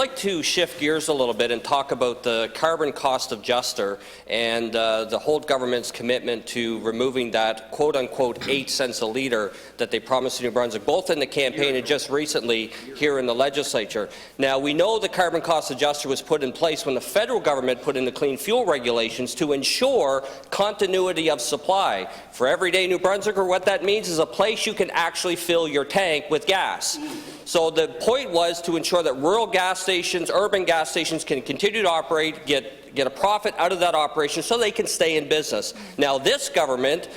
I'd like to shift gears a little bit and talk about the carbon cost adjuster and the Holt Government's commitment to removing that quote-unquote 8 cents a litre that they promised to New Brunswick, both in the campaign and just recently here in the Legislature. Now, we know the carbon cost adjuster was put in place when the federal government put in the clean fuel regulations to ensure continuity of supply. For everyday New Brunswicker, what that means is a place you can actually fill your tank with gas. So the point was to ensure that rural gas stations, urban gas stations can continue to operate, get a profit out of that operation so they can stay in business. Now this government,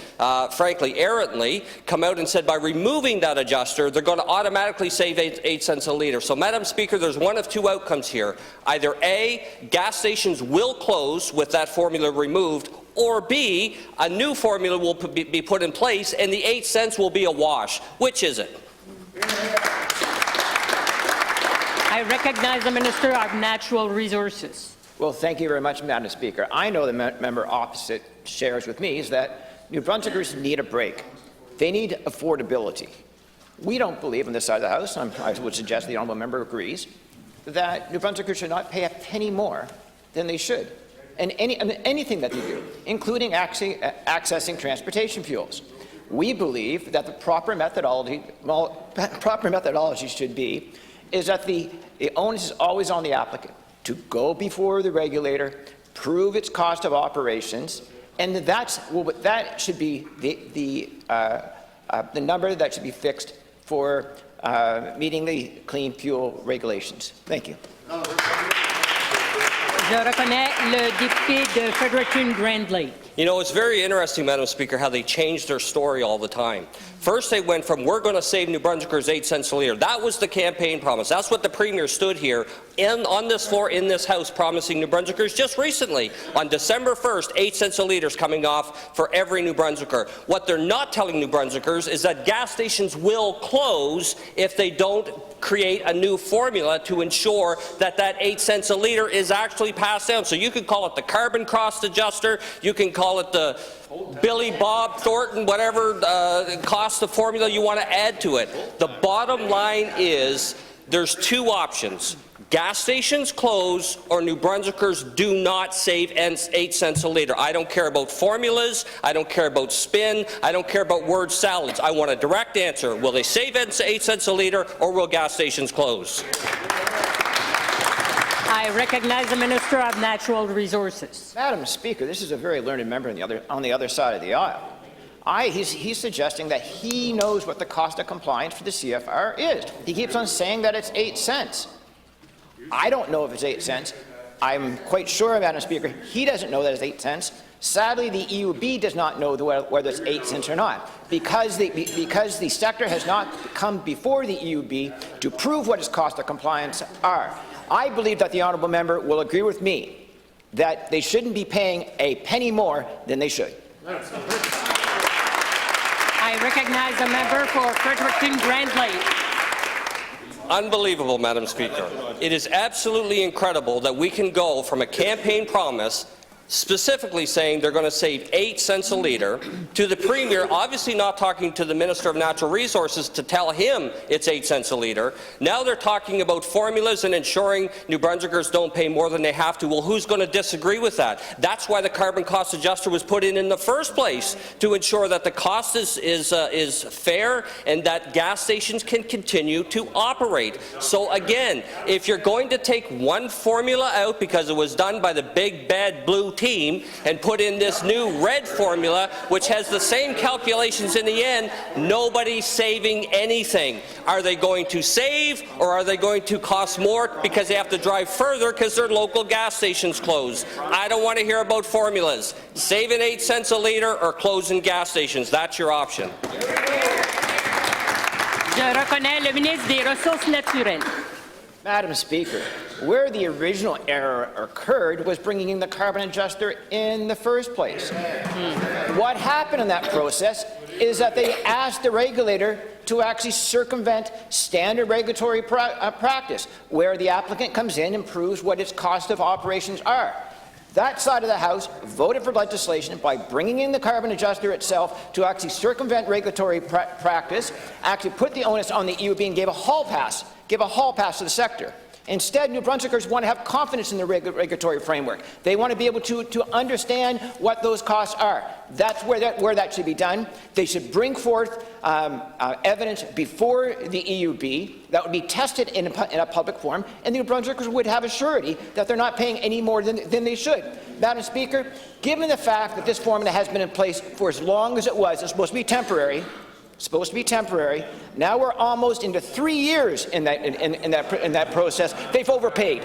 frankly errantly, come out and said by removing that adjuster they're going to automatically save 8 cents a litre. So Madam Speaker, there's one of two outcomes here. Either A, gas stations will close with that formula removed, or B, a new formula will be put in place and the 8 cents will be a wash. Which is it? I recognize the Minister of Natural Resources. Well, thank you very much, Madam Speaker. I know the member opposite shares with me is that New Brunswickers need a break. They need affordability. We don't believe on this side of the House, I would suggest the honourable member agrees, that New Brunswickers should not pay a penny more than they should. And anything that they do, including accessing transportation fuels. We believe that the proper methodology should be is that the onus is always on the applicant to go before the regulator, prove its cost of operations, and that should be the number that should be fixed for meeting the clean fuel regulations. Thank you. Je reconnais le député de Fredericton-Grand Lake. You know, it's very interesting, Madam Speaker, how they change their story all the time. First they went from, we're going to save New Brunswickers 8 cents a litre. That was the campaign promise. That's what the Premier stood here on this floor in this House promising New Brunswickers just recently. On December 1st, 8 cents a litre is coming off for every New Brunswicker. What they're not telling New Brunswickers is that gas stations will close if they don't create a new formula to ensure that that 8 cents a litre is actually passed down. So you can call it the carbon cost adjuster, you can call it the Billy Bob Thornton, whatever cost of formula you want to add to it. The bottom line is there's two options. Gas stations close or New Brunswickers do not save 8 cents a litre. I don't care about formulas, I don't care about spin, I don't care about word salads. I want a direct answer. Will they save 8 cents a litre or will gas stations close? I recognize the Minister of Natural Resources. Madam Speaker, this is a very learned member on the other side of the aisle. He's suggesting that he knows what the cost of compliance for the CFR is. He keeps on saying that it's 8 cents. I don't know if it's 8 cents. I'm quite sure, Madam Speaker, he doesn't know that it's 8 cents. Sadly, the EUB does not know whether it's 8 cents or not, because the sector has not come before the EUB to prove what its cost of compliance are. I believe that the honourable member will agree with me that they shouldn't be paying a penny more than they should. I recognize the member for Fredericton-Grand Lake. Unbelievable, Madam Speaker. It is absolutely incredible that we can go from a campaign promise specifically saying they're going to save 8 cents a litre, to the Premier obviously not talking to the Minister of Natural Resources to tell him it's 8 cents a litre. Now they're talking about formulas and ensuring New Brunswickers don't pay more than they have to. Well, who's going to disagree with that? That's why the carbon cost adjuster was put in the first place, to ensure that the cost is fair and that gas stations can continue to operate. So again, if you're going to take one formula out because it was done by the big bad blue team and put in this new red formula, which has the same calculations in the end, nobody's saving anything. Are they going to save, or are they going to cost more because they have to drive further because their local gas stations close? I don't want to hear about formulas. Saving 8 cents a litre or closing gas stations. That's your option. Je reconnais le ministre des Ressources naturelles. Madam Speaker, where the original error occurred was bringing in the carbon adjuster in the first place. What happened in that process is that they asked the regulator to actually circumvent standard regulatory practice, where the applicant comes in and proves what its cost of operations are. That side of the House voted for legislation by bringing in the carbon adjuster itself to actually circumvent regulatory practice, actually put the onus on the EUB and gave a hall pass to the sector. Instead, New Brunswickers want to have confidence in the regulatory framework. They want to be able to understand what those costs are. That's where that should be done. They should bring forth evidence before the EUB that would be tested in a public forum, and the New Brunswickers would have a surety that they're not paying any more than they should. Madam Speaker, given the fact that this formula has been in place for as long as it was, it's supposed to be temporary. Now we're almost into 3 years in that process. They've overpaid.